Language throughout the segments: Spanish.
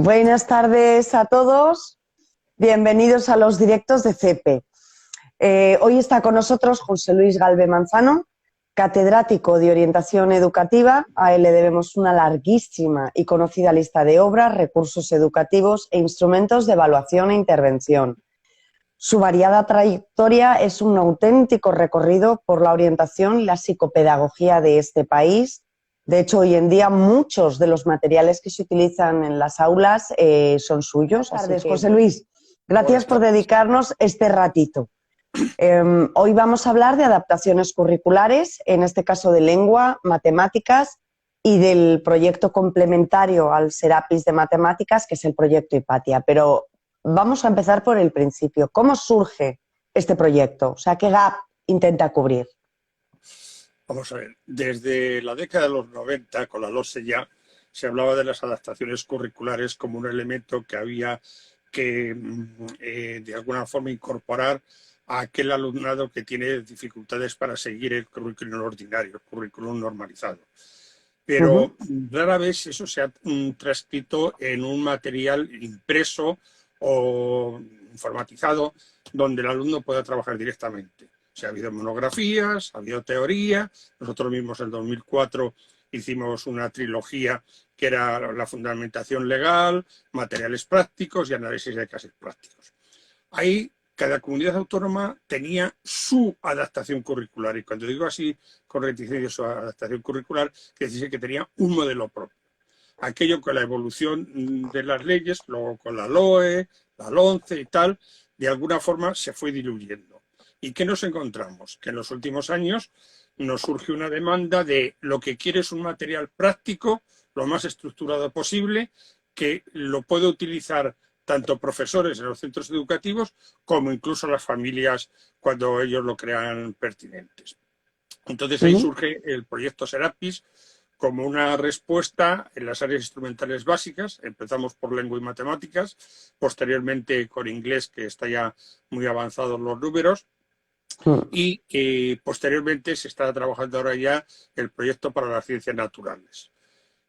Buenas tardes a todos, bienvenidos a los directos de CEPE. Hoy está con nosotros José Luis Galve Manzano, catedrático de Orientación Educativa. A él le debemos una larguísima y conocida lista de obras, recursos educativos e instrumentos de evaluación e intervención. Su variada trayectoria es un auténtico recorrido por la orientación y la psicopedagogía de este país. De hecho, hoy en día muchos de los materiales que se utilizan en las aulas son suyos. Buenas tardes, José Luis. Gracias por dedicarnos este ratito. Hoy vamos a hablar de adaptaciones curriculares, en este caso de lengua, matemáticas y del proyecto complementario al Serapis de matemáticas, que es el proyecto Hipatia. Pero vamos a empezar por el principio. ¿Cómo surge este proyecto? O sea, ¿qué gap intenta cubrir? Vamos a ver, desde la década de los 90, con la LOSE ya, se hablaba de las adaptaciones curriculares como un elemento que había que, de alguna forma, incorporar a aquel alumnado que tiene dificultades para seguir el currículum ordinario, el currículum normalizado. Pero rara vez eso se ha transcrito en un material impreso o informatizado donde el alumno pueda trabajar directamente. O sea, ha habido monografías, ha habido teoría. Nosotros mismos en 2004 hicimos una trilogía que era la fundamentación legal, materiales prácticos y análisis de casos prácticos. Ahí cada comunidad autónoma tenía su adaptación curricular. Y cuando digo así, con reticencia su adaptación curricular, quiere decir que tenía un modelo propio. Aquello con la evolución de las leyes, luego con la LOE, la LONCE y tal, de alguna forma se fue diluyendo. ¿Y qué nos encontramos? Que en los últimos años nos surge una demanda de lo que quiere es un material práctico, lo más estructurado posible, que lo puede utilizar tanto profesores en los centros educativos como incluso las familias cuando ellos lo crean pertinentes. Entonces ahí surge el proyecto Serapis como una respuesta en las áreas instrumentales básicas. Empezamos por lengua y matemáticas, posteriormente con inglés, que está ya muy avanzado en los números, y posteriormente se está trabajando ahora ya el proyecto para las ciencias naturales.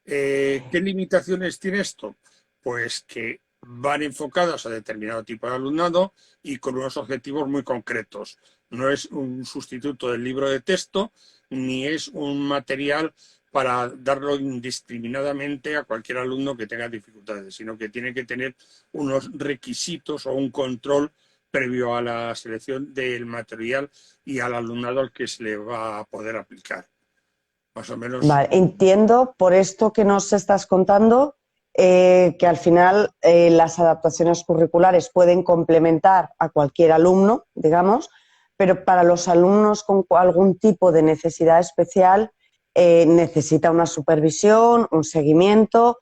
¿Qué limitaciones tiene esto? Pues que van enfocadas a determinado tipo de alumnado y con unos objetivos muy concretos. No es un sustituto del libro de texto, ni es un material para darlo indiscriminadamente a cualquier alumno que tenga dificultades, sino que tiene que tener unos requisitos o un control previo a la selección del material y al alumnado al que se le va a poder aplicar. Más o menos. Vale, entiendo por esto que nos estás contando que al final las adaptaciones curriculares pueden complementar a cualquier alumno, digamos, pero para los alumnos con algún tipo de necesidad especial necesita una supervisión, un seguimiento.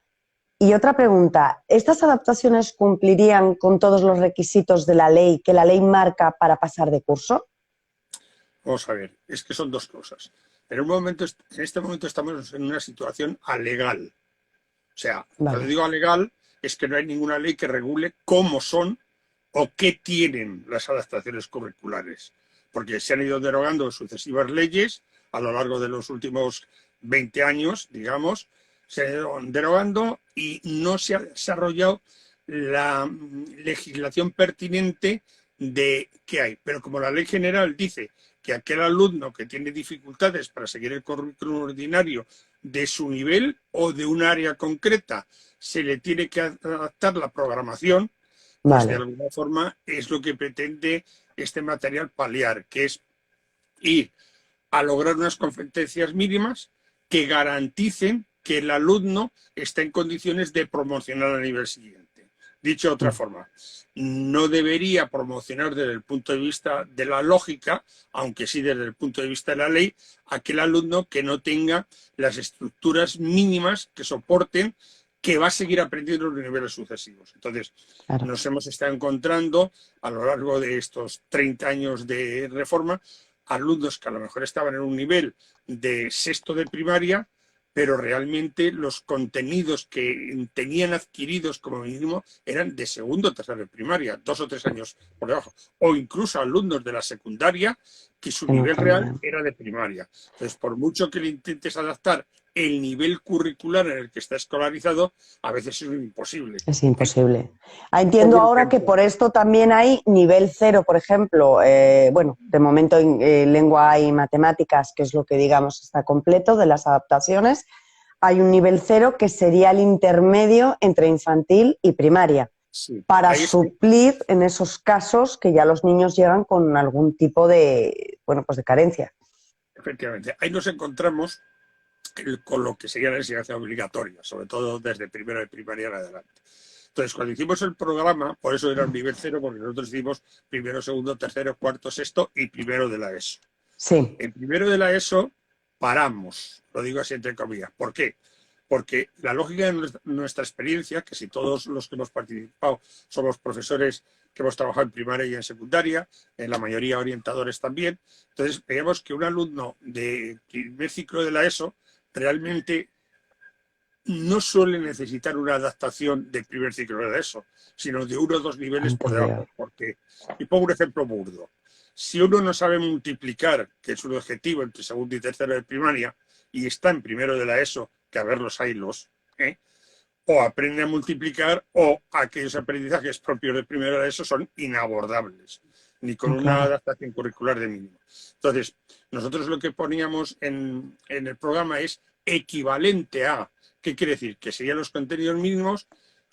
Y otra pregunta, ¿estas adaptaciones cumplirían con todos los requisitos de la ley que la ley marca para pasar de curso? Vamos a ver, es que son dos cosas. En este momento estamos en una situación alegal. O sea, cuando digo alegal, es que no hay ninguna ley que regule cómo son o qué tienen las adaptaciones curriculares. Porque se han ido derogando sucesivas leyes a lo largo de los últimos 20 años, digamos, se han ido derogando y no se ha desarrollado la legislación pertinente de qué hay. Pero como la ley general dice que aquel alumno que tiene dificultades para seguir el currículum ordinario de su nivel o de un área concreta se le tiene que adaptar la programación, pues de alguna forma es lo que pretende este material paliar, que es ir a lograr unas competencias mínimas que garanticen que el alumno está en condiciones de promocionar al nivel siguiente. Dicho de otra forma, no debería promocionar desde el punto de vista de la lógica, aunque sí desde el punto de vista de la ley, aquel alumno que no tenga las estructuras mínimas que soporten que va a seguir aprendiendo en los niveles sucesivos. Entonces, nos hemos estado encontrando a lo largo de estos 30 años de reforma alumnos que a lo mejor estaban en un nivel de sexto de primaria, pero realmente los contenidos que tenían adquiridos como mínimo eran de segundo o tercero de primaria, 2 o 3 años por debajo, o incluso alumnos de la secundaria que su nivel real era de primaria. Entonces, por mucho que le intentes adaptar el nivel curricular en el que está escolarizado a veces es imposible. Es imposible. Entiendo Pongo un ahora que ejemplo. por esto también hay nivel cero, por ejemplo, bueno, de momento en lengua y matemáticas, que es lo que digamos está completo de las adaptaciones, hay un nivel cero que sería el intermedio entre infantil y primaria, Sí, para ahí está. suplir en esos casos que ya los niños llegan con algún tipo de, bueno, pues de carencia. Efectivamente, ahí nos encontramos con lo que sería la enseñanza obligatoria, sobre todo desde primero de primaria en adelante. Entonces, cuando hicimos el programa, por eso era un nivel cero, porque nosotros hicimos primero, segundo, tercero, cuarto, sexto y primero de la ESO. Sí. En primero de la ESO paramos, lo digo así entre comillas. ¿Por qué? Porque la lógica de nuestra experiencia, que si todos los que hemos participado somos profesores que hemos trabajado en primaria y en secundaria, en la mayoría orientadores también, entonces veíamos que un alumno de primer ciclo de la ESO realmente no suele necesitar una adaptación del primer ciclo de la ESO, sino de uno o dos niveles por Anterior. debajo. Porque, y pongo un ejemplo burdo. Si uno no sabe multiplicar, que es un objetivo entre segundo y tercero de primaria, y está en primero de la ESO, que a ver los haylos, o aprende a multiplicar, o aquellos aprendizajes propios de primero de la ESO son inabordables, ni con Ah, una claro. adaptación curricular de mínimo. Entonces, nosotros lo que poníamos en el programa es equivalente a, ¿qué quiere decir? Que serían los contenidos mínimos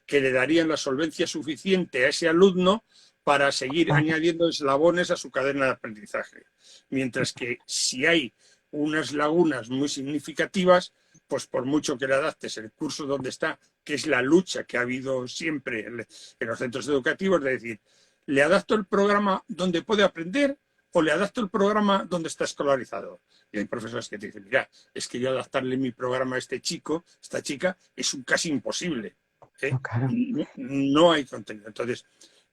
que le darían la solvencia suficiente a ese alumno para seguir Ah, añadiendo eslabones a su cadena de aprendizaje. Mientras que si hay unas lagunas muy significativas, pues por mucho que le adaptes el curso donde está, que es la lucha que ha habido siempre en los centros educativos, de decir, ¿le adapto el programa donde puede aprender o le adapto el programa donde está escolarizado? Y hay profesores que te dicen, mira, es que yo adaptarle mi programa a este chico, esta chica, es un casi imposible. no, claro. No hay contenido. Entonces,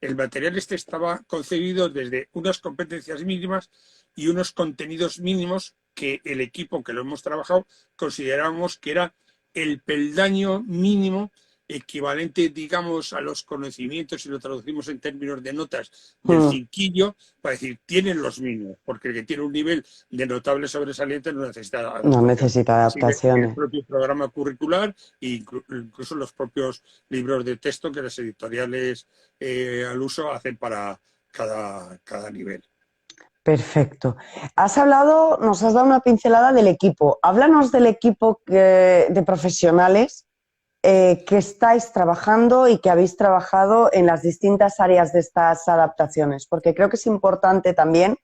el material este estaba concebido desde unas competencias mínimas y unos contenidos mínimos que el equipo que lo hemos trabajado considerábamos que era el peldaño mínimo equivalente, digamos, a los conocimientos, si lo traducimos en términos de notas, del Mm. cinquillo, para decir, tienen los mínimos, porque el que tiene un nivel de notable sobresaliente no necesita No adaptación. necesita Así que el adaptaciones. propio programa curricular e incluso los propios libros de texto que las editoriales al uso hacen para cada nivel. Perfecto. Nos has dado una pincelada del equipo. Háblanos del equipo de profesionales que estáis trabajando y que habéis trabajado en las distintas áreas de estas adaptaciones, porque creo que es importante también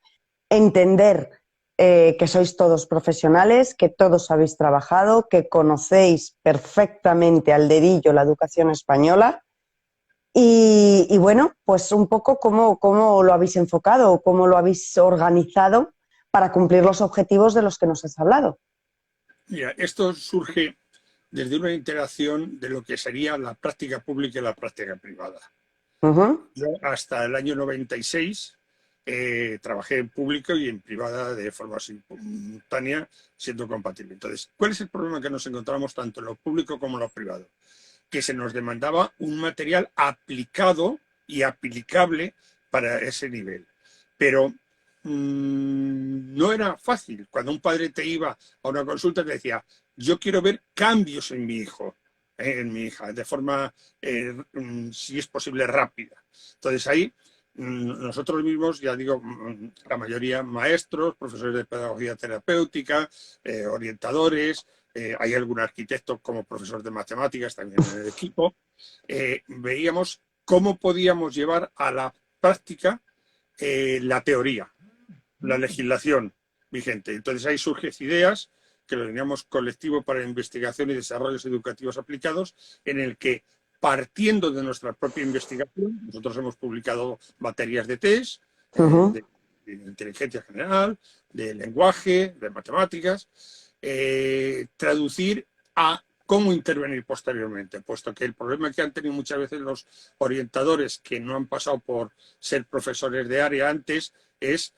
entender que sois todos profesionales, que todos habéis trabajado, que conocéis perfectamente al dedillo la educación española. Y bueno, pues un poco cómo lo habéis enfocado, cómo lo habéis organizado para cumplir los objetivos de los que nos has hablado. Mira, esto surge desde una interacción de lo que sería la práctica pública y la práctica privada. Ujú. Yo hasta el año 96 trabajé en público y en privada de forma simultánea, siendo compatible. Entonces, ¿cuál es el problema que nos encontramos tanto en lo público como en lo privado? Que se nos demandaba un material aplicado y aplicable para ese nivel. Pero no era fácil. Cuando un padre te iba a una consulta, te decía, yo quiero ver cambios en mi hijo, en mi hija, de forma, si es posible, rápida. Entonces ahí nosotros mismos, ya digo, la mayoría maestros, profesores de pedagogía terapéutica, orientadores, hay algún arquitecto como profesor de matemáticas también en el equipo, veíamos cómo podíamos llevar a la práctica la teoría, la legislación vigente. Entonces ahí surgen ideas que lo teníamos colectivo para investigación y desarrollos educativos aplicados, en el que partiendo de nuestra propia investigación, nosotros hemos publicado baterías de test, Ujú. de inteligencia general, de lenguaje, de matemáticas, traducir a cómo intervenir posteriormente, puesto que el problema que han tenido muchas veces los orientadores que no han pasado por ser profesores de área antes es,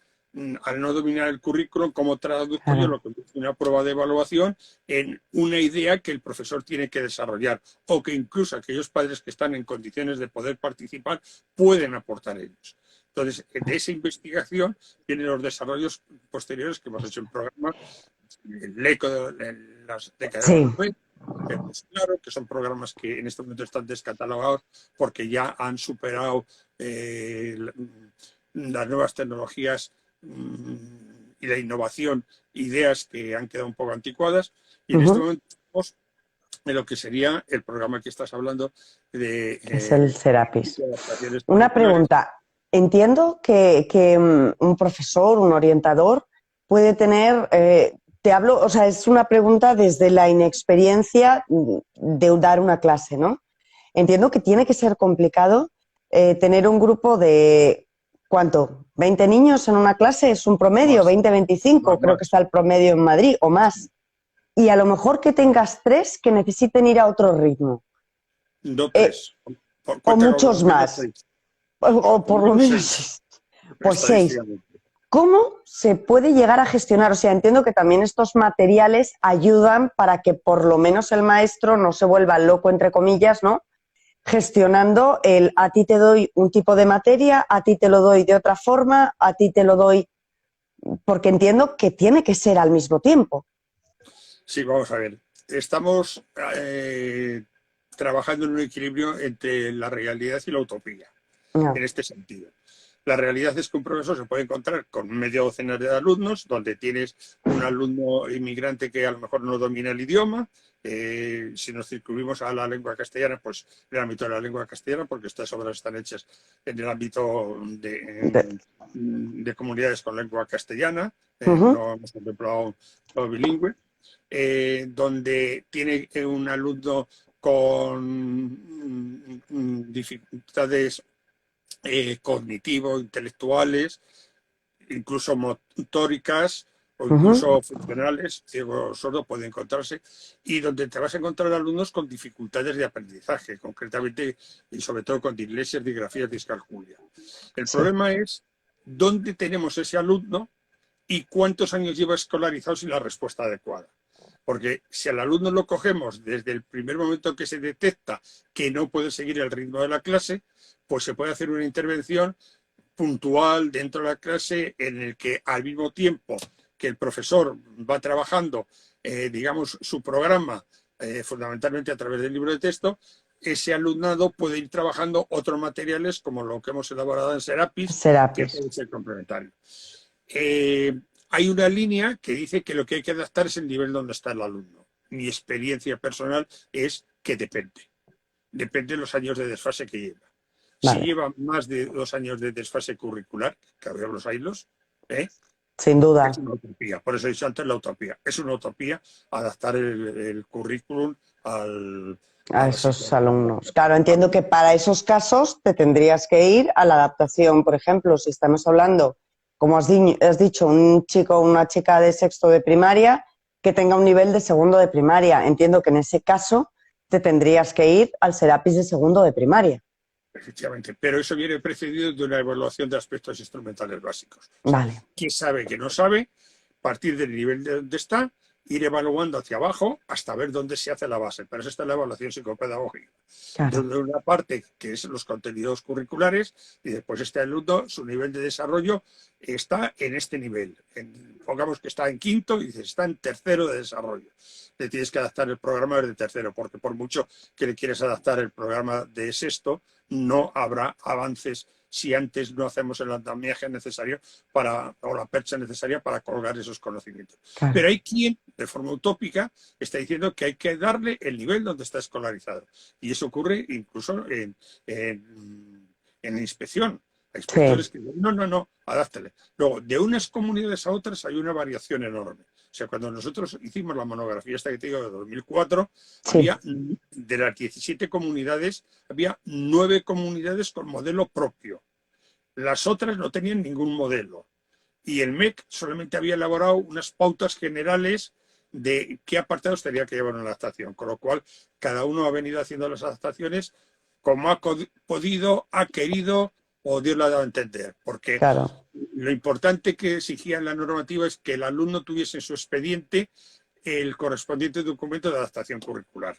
al no dominar el currículum, cómo traduzco yo Claro. lo que es una prueba de evaluación en una idea que el profesor tiene que desarrollar, o que incluso aquellos padres que están en condiciones de poder participar pueden aportar ellos. Entonces, de esa investigación vienen los desarrollos posteriores que hemos hecho en programa, el las décadas de Sí. los 90, pues claro que son programas que en este momento están descatalogados porque ya han superado las nuevas tecnologías y la innovación, ideas que han quedado un poco anticuadas, y en este momento estamos en lo que sería el programa que estás hablando de Es el Serapis. adaptaciones Una curriculares. pregunta. Entiendo que un profesor, un orientador, puede tener, te hablo, o sea, es una pregunta desde la inexperiencia de dar una clase, ¿no? Entiendo que tiene que ser complicado tener un grupo de, ¿cuánto? ¿20 niños en una clase? ¿Es un promedio? Más, ¿20, 25? Creo que más. está el promedio en Madrid o más. Y a lo mejor que tengas 3 que necesiten ir a otro ritmo. No Eh, 3, o cuenta con lo muchos menos más. 6, O por lo por lo menos menos 6, pues 6. estadísticamente. ¿Cómo se puede llegar a gestionar? O sea, entiendo que también estos materiales ayudan para que por lo menos el maestro no se vuelva loco, entre comillas, ¿no? Gestionando el a ti te doy un tipo de materia, a ti te lo doy de otra forma, a ti te lo doy, porque entiendo que tiene que ser al mismo tiempo. Sí, vamos a ver. Estamos trabajando en un equilibrio entre la realidad y la utopía, en No. este sentido. La realidad es que un profesor se puede encontrar con media docena de alumnos, donde tienes un alumno inmigrante que a lo mejor no domina el idioma. Si nos circunscribimos a la lengua castellana, pues en el ámbito de la lengua castellana, porque estas obras están hechas en el ámbito de comunidades con lengua castellana, no hemos contemplado lo bilingüe, donde tiene un alumno con dificultades cognitivo, intelectuales, incluso motóricas o incluso funcionales, ciego sordo puede encontrarse, y donde te vas a encontrar alumnos con dificultades de aprendizaje, concretamente y sobre todo con dislexia, disgrafía, discalculia. El Sí. problema es dónde tenemos ese alumno y cuántos años lleva escolarizado sin la respuesta adecuada. Porque si al alumno lo cogemos desde el primer momento que se detecta que no puede seguir el ritmo de la clase, pues se puede hacer una intervención puntual dentro de la clase en el que al mismo tiempo que el profesor va trabajando, digamos, su programa, fundamentalmente a través del libro de texto, ese alumnado puede ir trabajando otros materiales como lo que hemos elaborado en Serapis, que Serapis. puede ser complementario. Hay una línea que dice que lo que hay que adaptar es el nivel donde está el alumno. Mi experiencia personal es que depende. Depende de los años de desfase que lleva. Si Vale. lleva más de 2 años de desfase curricular, que había los hilos, Sin es duda. una utopía. Por eso he dicho antes la utopía. Es una utopía adaptar el currículum A a la esos situación. alumnos. Claro, entiendo que para esos casos te tendrías que ir a la adaptación. Por ejemplo, si estamos hablando, como has dicho, un chico o una chica de sexto de primaria que tenga un nivel de segundo de primaria. Entiendo que en ese caso te tendrías que ir al Serapis de segundo de primaria. Efectivamente, pero eso viene precedido de una evaluación de aspectos instrumentales básicos. O sea, Vale. ¿quién sabe que no sabe? Partir del nivel de donde está, ir evaluando hacia abajo hasta ver dónde se hace la base. Pero eso está en la evaluación psicopedagógica. Claro. De una parte, que es los contenidos curriculares, y después este alumno, su nivel de desarrollo está en este nivel. Pongamos que está en quinto y dices, está en tercero de desarrollo. Le tienes que adaptar el programa desde tercero, porque por mucho que le quieres adaptar el programa de sexto, no habrá avances si antes no hacemos el andamiaje necesario o la percha necesaria para colgar esos conocimientos. Claro. Pero hay quien, de forma utópica, está diciendo que hay que darle el nivel donde está escolarizado. Y eso ocurre incluso en inspección. Hay inspectores Sí. que dicen, no, adáptale. Luego, de unas comunidades a otras hay una variación enorme. O sea, cuando nosotros hicimos la monografía esta que te digo de 2004, Sí. había de las 17 comunidades, había 9 comunidades con modelo propio. Las otras no tenían ningún modelo. Y el MEC solamente había elaborado unas pautas generales de qué apartados tenía que llevar una adaptación. Con lo cual, cada uno ha venido haciendo las adaptaciones como ha podido, ha querido o Dios le ha dado a entender. Porque Claro. lo importante que exigía la normativa es que el alumno tuviese en su expediente el correspondiente documento de adaptación curricular.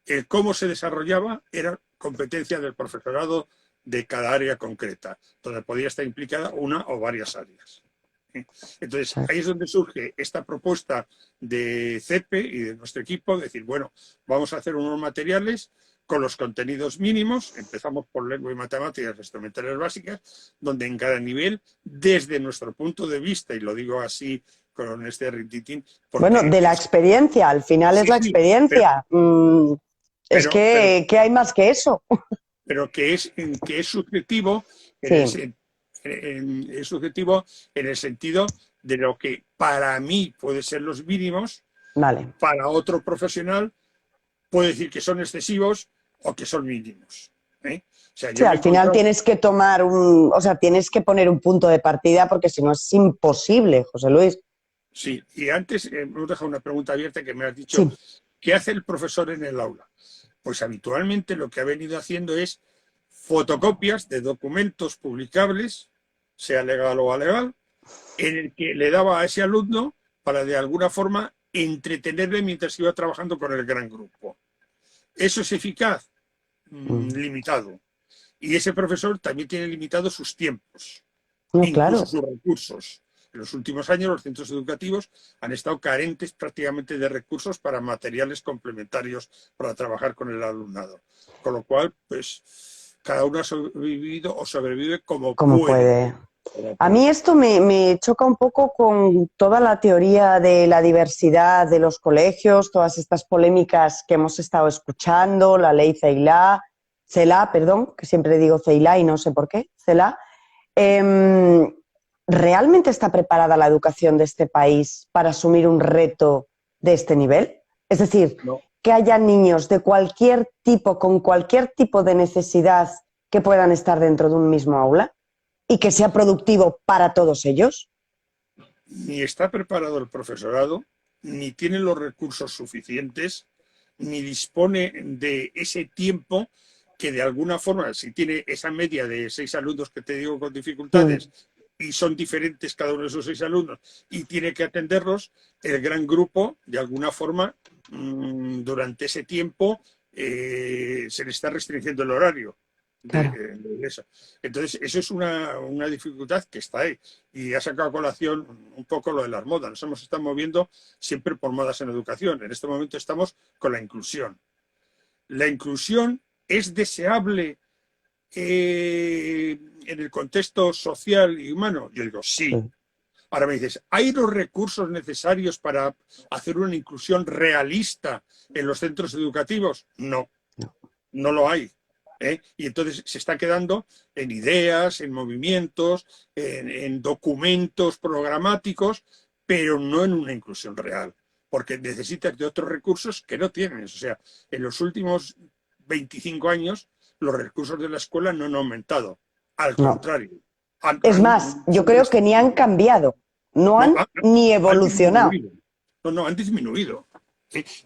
El cómo se desarrollaba era competencia del profesorado de cada área concreta, donde podía estar implicada una o varias áreas. Entonces, ahí es donde surge esta propuesta de CEPE y de nuestro equipo, decir, bueno, vamos a hacer unos materiales con los contenidos mínimos, empezamos por lengua y matemáticas instrumentales básicas, donde en cada nivel, desde nuestro punto de vista, y lo digo así con este rintitín, Bueno, de la experiencia, al final es sí, la sí, experiencia. Es que, ¿qué hay más que eso? Pero que es subjetivo Sí, es subjetivo en el sentido de lo que para mí puede ser los mínimos, vale. para otro profesional puede decir que son excesivos o que son mínimos. ¿Eh? O sea, Sí, yo me he al final encontrado... tienes que tomar o sea, tienes que poner un punto de partida porque si no es imposible, José Luis. Sí, y antes hemos dejado una pregunta abierta que me has dicho, Sí, ¿qué hace el profesor en el aula? Pues habitualmente lo que ha venido haciendo es fotocopias de documentos publicables, sea legal o alegal, en el que le daba a ese alumno para de alguna forma entretenerle mientras iba trabajando con el gran grupo. ¿Eso es eficaz? Limitado. Y ese profesor también tiene limitados sus tiempos, no, incluso claro. sus recursos. En los últimos años los centros educativos han estado carentes prácticamente de recursos para materiales complementarios para trabajar con el alumnado. Con lo cual, pues, cada uno ha sobrevivido o sobrevive como ¿Cómo puede. puede? Como A mí puede. esto me choca un poco con toda la teoría de la diversidad de los colegios, todas estas polémicas que hemos estado escuchando, la ley CELA, perdón, que siempre digo CELA y no sé por qué, CELA. Em, ¿Realmente está preparada la educación de este país para asumir un reto de este nivel? Es decir, No. que haya niños de cualquier tipo, con cualquier tipo de necesidad que puedan estar dentro de un mismo aula y que sea productivo para todos ellos. Ni está preparado el profesorado, ni tiene los recursos suficientes, ni dispone de ese tiempo que de alguna forma, si tiene esa media de 6 alumnos que te digo con Mm, dificultades, y son diferentes cada uno de esos 6 alumnos, y tiene que atenderlos, el gran grupo, de alguna forma, durante ese tiempo, se le está restringiendo el horario. claro. De eso. Entonces, eso es una dificultad que está ahí. Y ha sacado a colación un poco lo de las modas. Nos hemos estado moviendo siempre por modas en educación. En este momento estamos con la inclusión. ¿La inclusión es deseable en el contexto social y humano? Yo digo, sí. Sí. Ahora me dices, ¿hay los recursos necesarios para hacer una inclusión realista en los centros educativos? No, No. no lo hay. Y entonces se está quedando en ideas, en movimientos, en documentos programáticos, pero no en una inclusión real, porque necesitas de otros recursos que no tienes. O sea, en los últimos 25 años los recursos de la escuela no han aumentado, al No. contrario, Es más, yo se creo que ni han restringido. cambiado, no No, han ni han evolucionado. disminuido. No, han disminuido.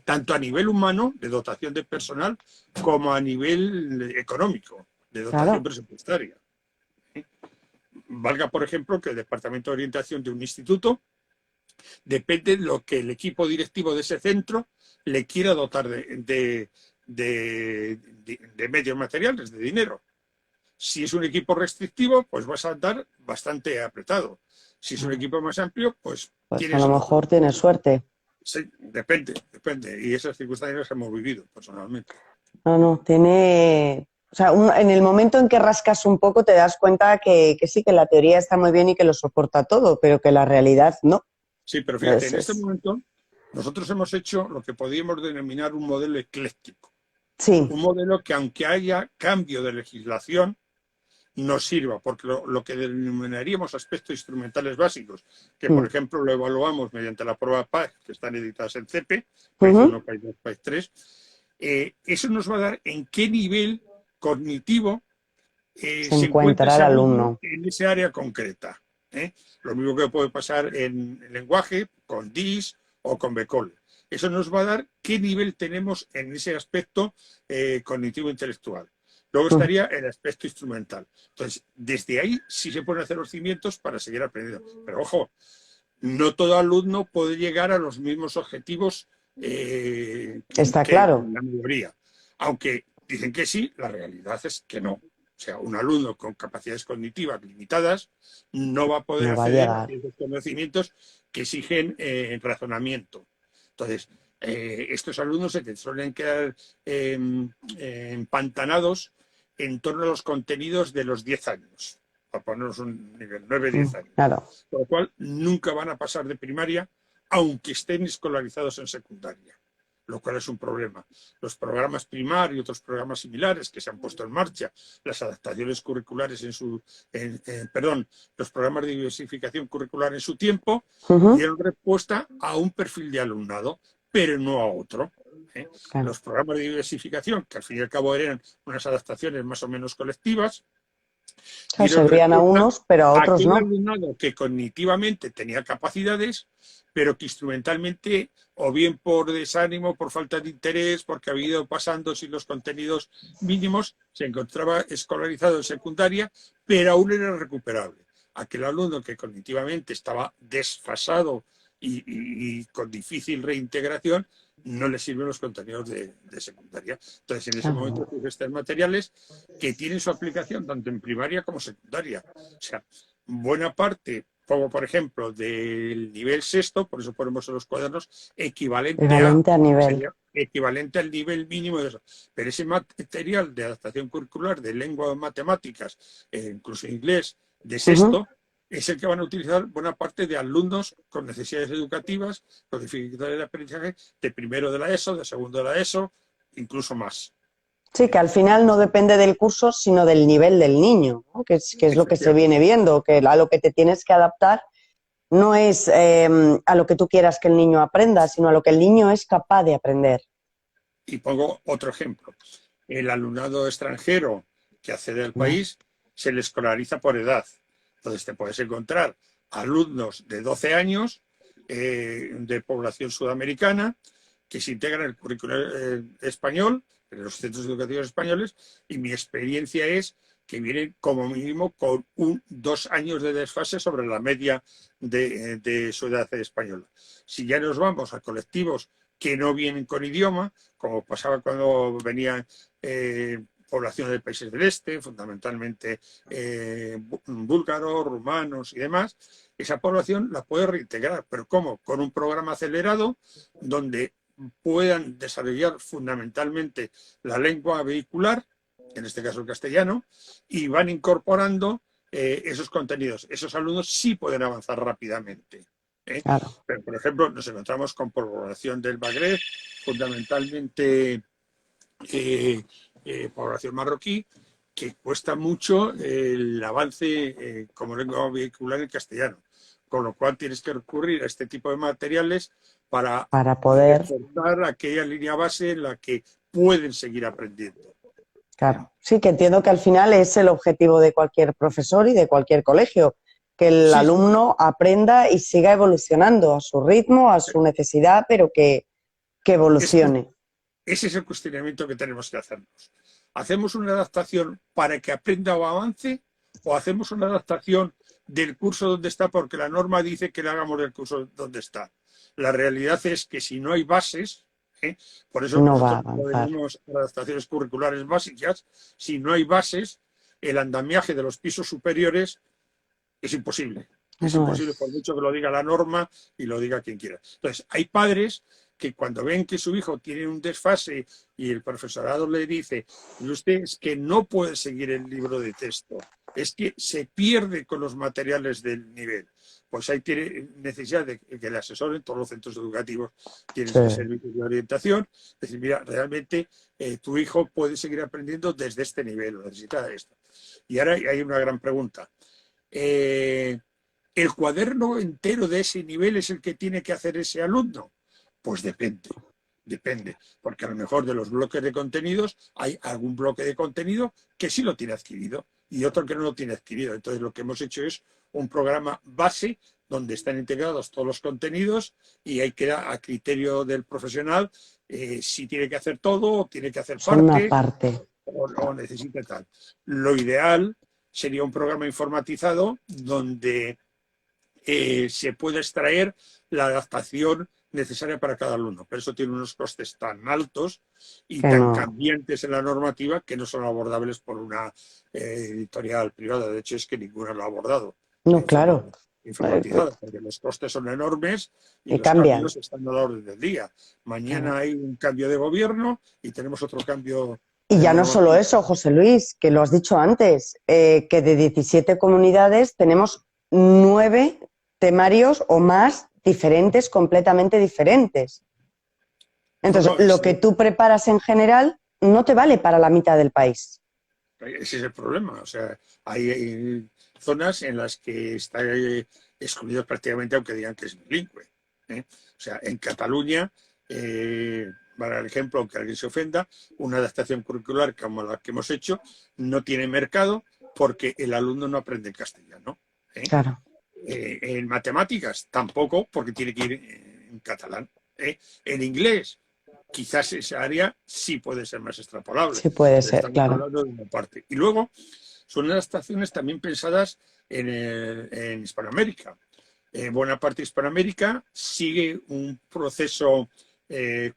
Tanto a nivel humano, de dotación de personal, como a nivel económico, de dotación Claro, presupuestaria. ¿Eh? Valga, por ejemplo, que el Departamento de Orientación de un instituto depende de lo que el equipo directivo de ese centro le quiera dotar de medios materiales, de dinero. Si es un equipo restrictivo, pues vas a andar bastante apretado. Si es un equipo más amplio, pues pues a tienes lo otro. mejor tienes suerte. Sí, depende. Y esas circunstancias las hemos vivido personalmente. No, no, tiene. O sea, en el momento en que rascas un poco te das cuenta que sí, que la teoría está muy bien y que lo soporta todo, pero que la realidad no. Sí, pero fíjate, Es, en este es- momento nosotros hemos hecho lo que podríamos denominar un modelo ecléctico. Sí, Un modelo que aunque haya cambio de legislación, nos sirva, porque lo que denominaríamos aspectos instrumentales básicos, que por mm, ejemplo lo evaluamos mediante la prueba PAES, que están editadas en CEPE, PAES ujú, 1, PAES 2, PAES 3, eso nos va a dar en qué nivel cognitivo se se encuentra encuentra ese el alumno alumno. en ese área concreta. Lo mismo que puede pasar en el lenguaje, con DIS o con BECOL. Eso nos va a dar qué nivel tenemos en ese aspecto cognitivo-intelectual. Luego Mm, estaría el aspecto instrumental. Entonces, desde ahí sí se pueden hacer los cimientos para seguir aprendiendo. Pero ojo, no todo alumno puede llegar a los mismos objetivos está que claro. la mayoría. Aunque dicen que sí, la realidad es que no. O sea, un alumno con capacidades cognitivas limitadas no va a poder No va a acceder a llegar. ciertos conocimientos que exigen razonamiento. Entonces, estos alumnos se suelen quedar empantanados en torno a los contenidos de los 10 años, para ponernos un nivel 9-10 años. Claro. Con lo cual, nunca van a pasar de primaria, aunque estén escolarizados en secundaria, lo cual es un problema. Los programas primarios y otros programas similares que se han puesto en marcha, las adaptaciones curriculares los programas de diversificación curricular en su tiempo, dieron respuesta a un perfil de alumnado, pero no a otro. Claro. Los programas de diversificación, que al fin y al cabo eran unas adaptaciones más o menos colectivas, servían a unos, pero a otros no. Aquel alumnado que cognitivamente tenía capacidades, pero que instrumentalmente, o bien por desánimo, por falta de interés, porque había ido pasando sin los contenidos mínimos, se encontraba escolarizado en secundaria, pero aún era recuperable. Aquel alumno que cognitivamente estaba desfasado y con difícil reintegración, no le sirven los contenidos de secundaria. Entonces, en ese momento, estos materiales que tienen su aplicación tanto en primaria como secundaria. O sea, buena parte, como por ejemplo del nivel sexto, por eso ponemos en los cuadernos, equivalente a nivel. Equivalente al nivel mínimo de eso. Pero ese material de adaptación curricular de lengua o matemáticas, incluso inglés, de sexto, es el que van a utilizar buena parte de alumnos con necesidades educativas, con dificultades de aprendizaje, de primero de la ESO, de segundo de la ESO, incluso más. Sí, que al final no depende del curso, sino del nivel del niño, ¿no? que es lo que se viene viendo, que a lo que te tienes que adaptar no es a lo que tú quieras que el niño aprenda, sino a lo que el niño es capaz de aprender. Y pongo otro ejemplo. El alumnado extranjero que accede al país se le escolariza por edad. Entonces te puedes encontrar alumnos de 12 años de población sudamericana que se integran en el currículo español, en los centros educativos españoles, y mi experiencia es que vienen como mínimo con 2 años de desfase sobre la media de su edad española. Si ya nos vamos a colectivos que no vienen con idioma, como pasaba cuando venían población de países del este, fundamentalmente búlgaros, rumanos y demás, esa población la puede reintegrar. ¿Pero cómo? Con un programa acelerado donde puedan desarrollar fundamentalmente la lengua vehicular, en este caso el castellano, y van incorporando esos contenidos. Esos alumnos sí pueden avanzar rápidamente. Claro. Pero, por ejemplo, nos encontramos con población del Magreb, fundamentalmente población marroquí, que cuesta mucho el avance como lengua vehicular en castellano. Con lo cual tienes que recurrir a este tipo de materiales para poder reforzar aquella línea base en la que pueden seguir aprendiendo. Claro, sí, que entiendo que al final es el objetivo de cualquier profesor y de cualquier colegio, que el alumno aprenda y siga evolucionando a su ritmo, a su necesidad, pero que evolucione. Ese es el cuestionamiento que tenemos que hacernos. ¿Hacemos una adaptación para que aprenda o avance o hacemos una adaptación del curso donde está porque la norma dice que le hagamos del curso donde está? La realidad es que si no hay bases, por eso no nosotros tenemos adaptaciones curriculares básicas, si no hay bases, el andamiaje de los pisos superiores es imposible. Es imposible por mucho que lo diga la norma y lo diga quien quiera. Entonces, hay padres que cuando ven que su hijo tiene un desfase y el profesorado le dice, usted es que no puede seguir el libro de texto, es que se pierde con los materiales del nivel. Pues ahí tiene necesidad de que le asesoren, todos los centros educativos tienen ese servicio de orientación, es decir, mira, realmente tu hijo puede seguir aprendiendo desde este nivel, necesita esto. Y ahora hay una gran pregunta. ¿El cuaderno entero de ese nivel es el que tiene que hacer ese alumno? Pues depende, porque a lo mejor de los bloques de contenidos hay algún bloque de contenido que sí lo tiene adquirido y otro que no lo tiene adquirido. Entonces lo que hemos hecho es un programa base donde están integrados todos los contenidos y ahí queda a criterio del profesional si tiene que hacer todo o tiene que hacer parte. O necesita tal. Lo ideal sería un programa informatizado donde se pueda extraer la adaptación necesaria para cada alumno. Pero eso tiene unos costes tan altos y Que tan no. cambiantes en la normativa que no son abordables por una editorial privada. De hecho, es que ninguna lo ha abordado No, en forma claro. informatizada, porque los costes son enormes y Y los cambian. cambios están a la orden del día. Claro. Mañana hay un cambio de gobierno y tenemos otro cambio Y de ya no solo normativa. eso, José Luis, que lo has dicho antes, que de 17 comunidades tenemos 9 temarios o más diferentes, completamente diferentes. No, Entonces, no, lo que tú preparas en general no te vale para la mitad del país. ese es el problema. O sea, hay zonas en las que está excluido prácticamente, aunque digan que es bilingüe. ¿Eh? O sea, en Cataluña, para el ejemplo, aunque alguien se ofenda, una adaptación curricular como la que hemos hecho no tiene mercado porque el alumno no aprende castellano. ¿Eh? Claro, En matemáticas tampoco, porque tiene que ir en catalán. En inglés, quizás esa área sí puede ser más extrapolable, sí puede pero ser, estamos claro. hablando de una parte. Y luego son adaptaciones también pensadas en Hispanoamérica. Buena parte de Hispanoamérica sigue un proceso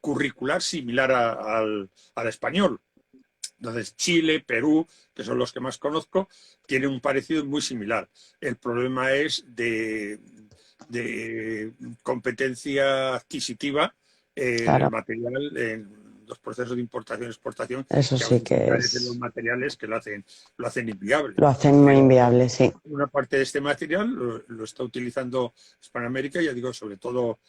curricular similar al español. Entonces, Chile, Perú, que son los que más conozco, tienen un parecido muy similar. El problema es de competencia adquisitiva en el Claro, material, en los procesos de importación y exportación, eso que a sí veces que encarecen los es, materiales que lo hacen inviable. lo hacen muy Pero inviable, sí. una parte de este material lo está utilizando Hispanoamérica, ya digo, sobre todo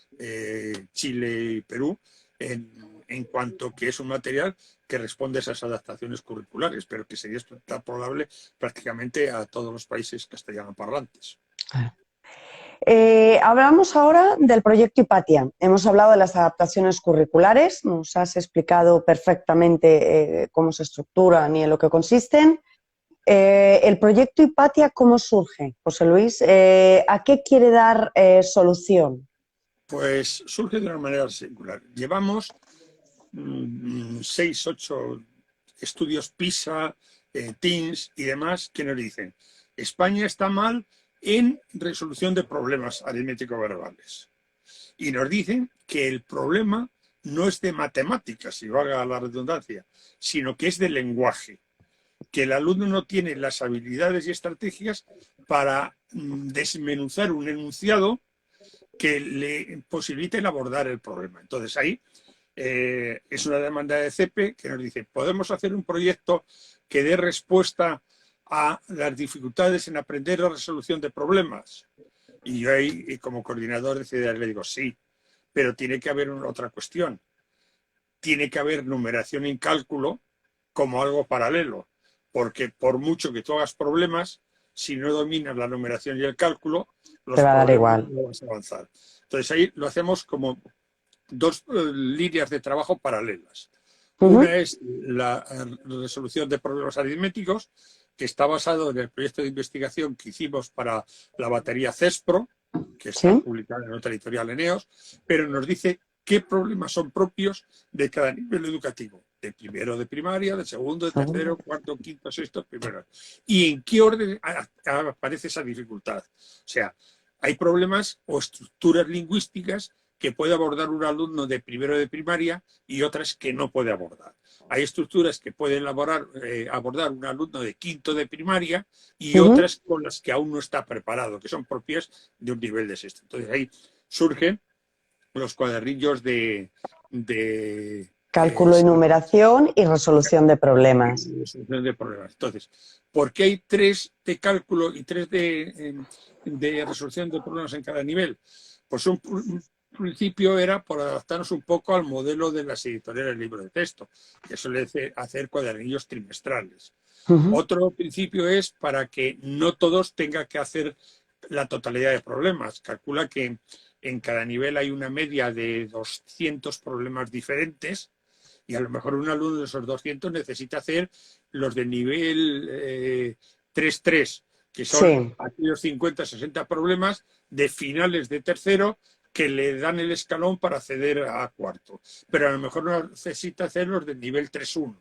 Chile y Perú, en cuanto que es un material que responde a esas adaptaciones curriculares, pero que sería extrapolable prácticamente a todos los países castellanoparlantes. Claro. Hablamos ahora del proyecto Hipatia. Hemos hablado de las adaptaciones curriculares, nos has explicado perfectamente cómo se estructuran y en lo que consisten. El proyecto Hipatia, ¿cómo surge, José Luis? ¿A qué quiere dar solución? Pues surge de una manera singular. Llevamos 6, 8 estudios PISA, TIMSS y demás que nos dicen España está mal en resolución de problemas aritmético-verbales. Y nos dicen que el problema no es de matemáticas, si valga la redundancia, sino que es de lenguaje, que el alumno no tiene las habilidades y estrategias para desmenuzar un enunciado que le posibiliten abordar el problema. Entonces ahí es una demanda de CEPE que nos dice, ¿podemos hacer un proyecto que dé respuesta a las dificultades en aprender la resolución de problemas? Y yo ahí, como coordinador de CEDEAS, le digo, sí, pero tiene que haber otra cuestión. Tiene que haber numeración en cálculo como algo paralelo, porque por mucho que tú hagas problemas, si no dominas la numeración y el cálculo, Te los va a dar problemas igual. no vas a avanzar. Entonces ahí lo hacemos como dos líneas de trabajo paralelas. Una es la resolución de problemas aritméticos, que está basado en el proyecto de investigación que hicimos para la batería CESPRO, que está ¿Sí? publicada en otra editorial Eneos, pero nos dice qué problemas son propios de cada nivel educativo, de primero de primaria, de segundo, de Segundo. tercero, cuarto, quinto, sexto, primero. Y en qué orden aparece esa dificultad. O sea, hay problemas o estructuras lingüísticas que puede abordar un alumno de primero de primaria y otras que no puede abordar. Hay estructuras que pueden abordar un alumno de quinto de primaria y otras con las que aún no está preparado, que son propias de un nivel de sexto. Entonces ahí surgen los cuadernillos de Cálculo y numeración y resolución de problemas. solución de problemas. Entonces, ¿por qué hay 3 de cálculo y 3 de resolución de problemas en cada nivel? Pues un principio era por adaptarnos un poco al modelo de las editoriales de libros de texto, que suele hacer cuadernillos trimestrales. Otro principio es para que no todos tengan que hacer la totalidad de problemas. Calcula que en cada nivel hay una media de 200 problemas diferentes y a lo mejor un alumno de esos 200 necesita hacer los de nivel 3-3, que son Sí, aquellos 50, 60 problemas de finales de tercero que le dan el escalón para acceder a cuarto. Pero a lo mejor no necesita hacer los de nivel 3-1.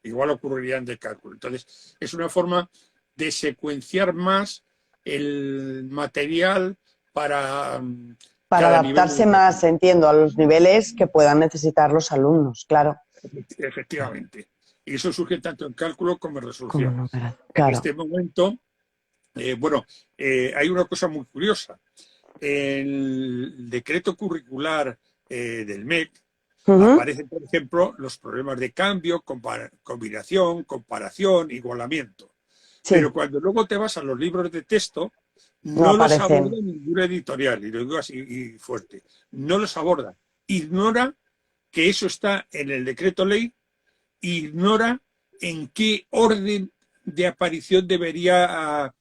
Igual ocurrirían de cálculo. Entonces, es una forma de secuenciar más el material para Para cada nivel adaptarse más, educativo. entiendo, a los niveles que puedan necesitar los alumnos, claro. Claro. Efectivamente. Y eso surge tanto en cálculo como en Como resolución. no, En claro. este momento, hay una cosa muy curiosa. El decreto curricular del MEC Ujú. aparecen, por ejemplo, los problemas de cambio, combinación, comparación, igualamiento. Pero Sí, cuando luego te vas a los libros de texto, no no los aborda aparecen. ninguna editorial, y lo digo así y fuerte. No los aborda. Ignora que eso está en el decreto ley, ignora en qué orden de aparición debería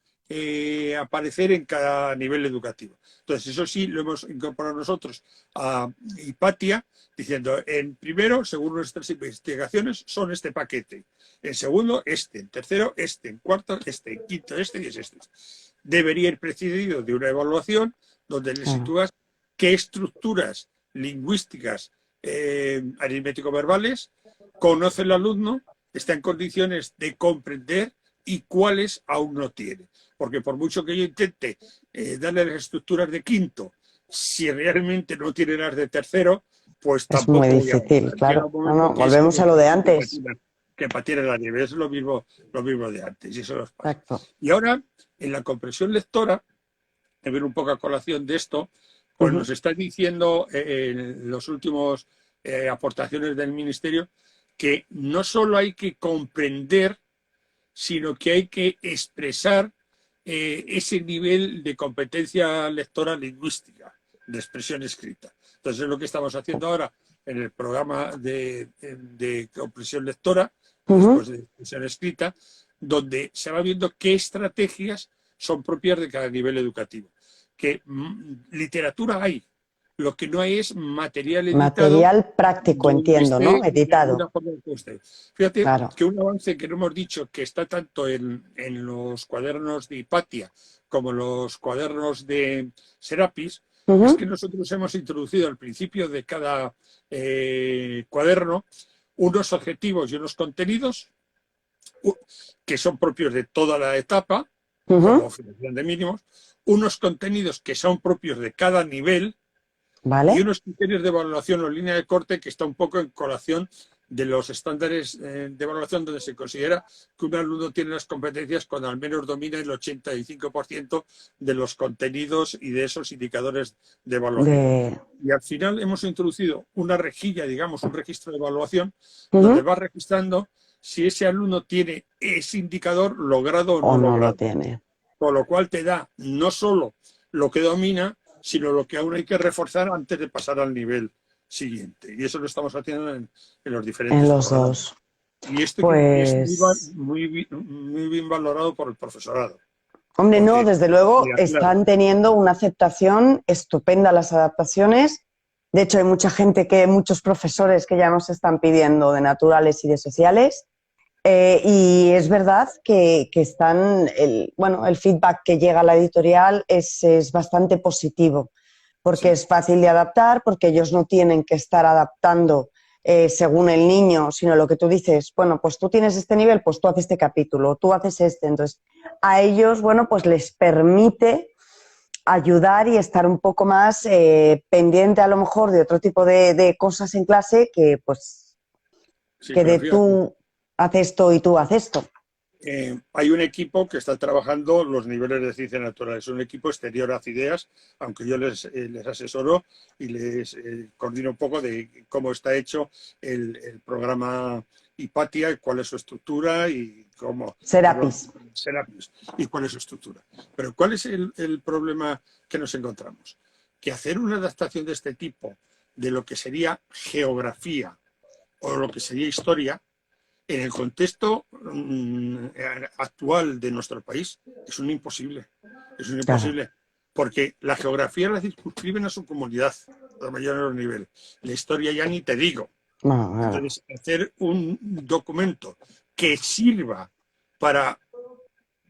aparecer en cada nivel educativo. Entonces, eso sí lo hemos incorporado nosotros a Hipatia, diciendo, en primero, según nuestras investigaciones, son este paquete. En segundo, este. En tercero, este. En cuarto, este. En quinto, este y es este. Debería ir precedido de una evaluación donde le Claro. sitúas qué estructuras lingüísticas aritmético-verbales conoce el alumno, está en condiciones de comprender y cuáles aún no tiene. Porque por mucho que yo intente darle las estructuras de quinto, si realmente no tiene las de tercero, pues Es muy tampoco voy a difícil, avanzar. Llega claro. un No, momento no, que es volvemos como a lo de que antes. patina la nieve, es lo mismo de antes, y eso nos pasa. Exacto. Y ahora, en la comprensión lectora, de ver un poco a colación de esto, pues Ujú. nos está diciendo en los últimos aportaciones del Ministerio que no solo hay que comprender, sino que hay que expresar ese nivel de competencia lectora lingüística, de expresión escrita. Entonces es lo que estamos haciendo ahora en el programa de comprensión lectora y Ujú. después de expresión escrita, donde se va viendo qué estrategias son propias de cada nivel educativo. Que literatura hay, lo que no hay es material editado Material práctico, donde entiendo, ¿no? esté de Editado. alguna forma que esté. Fíjate Claro. que un avance que no hemos dicho que está tanto en los cuadernos de Hipatia como en los cuadernos de Serapis es que Ujú. nosotros hemos introducido al principio de cada cuaderno unos objetivos y unos contenidos que son propios de toda la etapa, como Ujú. fijación de mínimos, unos contenidos que son propios de cada nivel y ¿Vale? unos criterios de evaluación o línea de corte que está un poco en colación de los estándares de evaluación donde se considera que un alumno tiene las competencias cuando al menos domina el 85% de los contenidos y de esos indicadores de evaluación. De... Y al final hemos introducido una rejilla, digamos, un registro de evaluación, donde Ujú. va registrando si ese alumno tiene ese indicador logrado o O no no lo logrado. tiene. Con lo cual te da no solo lo que domina, sino lo que aún hay que reforzar antes de pasar al nivel siguiente. Y eso lo estamos haciendo en los En diferentes los programas. dos. Y esto es Pues, muy bien valorado por el profesorado, hombre, no, porque desde luego le aclara. están teniendo una aceptación estupenda las adaptaciones. De hecho, hay mucha gente muchos profesores que ya nos están pidiendo de naturales y de sociales. Y es verdad que están, bueno, el feedback que llega a la editorial es bastante positivo, porque Sí, es fácil de adaptar, porque ellos no tienen que estar adaptando según el niño, sino lo que tú dices, bueno, pues tú tienes este nivel, pues tú haces este capítulo, tú haces este. Entonces, a ellos, bueno, pues les permite ayudar y estar un poco más pendiente a lo mejor de otro tipo de cosas en clase que, pues, sí, que pero de fíjate, tú haces esto y tú haces esto. hay un equipo que está trabajando los niveles de ciencias naturales, un equipo exterior a CIDEAS, aunque yo les asesoro y les coordino un poco de cómo está hecho el programa Hipatia, y cuál es su estructura y cómo, perdón, Serapis. Serapis, y cuál es su estructura. Pero ¿cuál es el problema que nos encontramos? Que hacer una adaptación de este tipo de lo que sería geografía o lo que sería historia en el contexto actual de nuestro país es un imposible. Es un Claro. imposible. Porque la geografía la circunscriben a su comunidad, a mayor nivel. La historia ya ni te digo. No, claro. Entonces, hacer un documento que sirva para,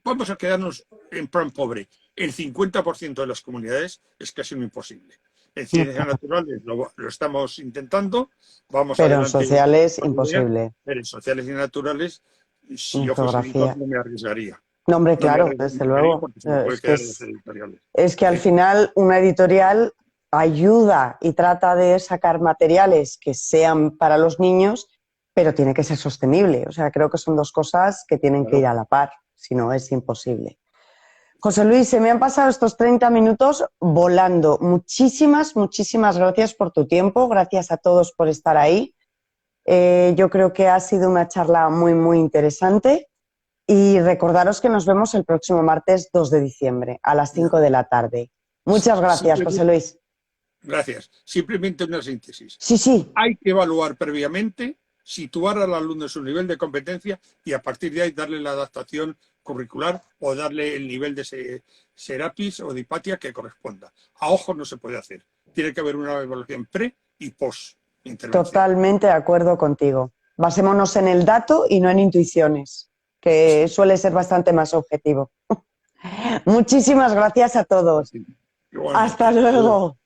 vamos a quedarnos en plan pobre, el 50% de las comunidades es casi un imposible. En No, ciencias naturales lo estamos intentando, vamos pero en adelante sociales, con la idea, imposible. pero en sociales y naturales, si En yo fuese editor, geografía. no me arriesgaría. No, hombre, No me claro, haré desde comentario luego. porque se me puede quedar en las editoriales. Es que al final una editorial ayuda y trata de sacar materiales que sean para los niños, pero tiene que ser sostenible. O sea, creo que son dos cosas que tienen que ir Claro. a la par, si no es imposible. José Luis, se me han pasado estos 30 minutos volando. Muchísimas, muchísimas gracias por tu tiempo, gracias a todos por estar ahí. Yo creo que ha sido una charla muy, muy interesante y recordaros que nos vemos el próximo martes 2 de diciembre a las 5 de la tarde. Muchas gracias, José Luis. Gracias. Simplemente una síntesis. Sí, sí. Hay que evaluar previamente, situar al alumno en su nivel de competencia y a partir de ahí darle la adaptación curricular o darle el nivel de Serapis o de Hipatia que corresponda. A ojo no se puede hacer. Tiene que haber una evaluación pre y post intervención. Totalmente de acuerdo contigo. Basémonos en el dato y no en intuiciones, que suele ser bastante más objetivo. Muchísimas gracias a todos. Igualmente. Hasta luego.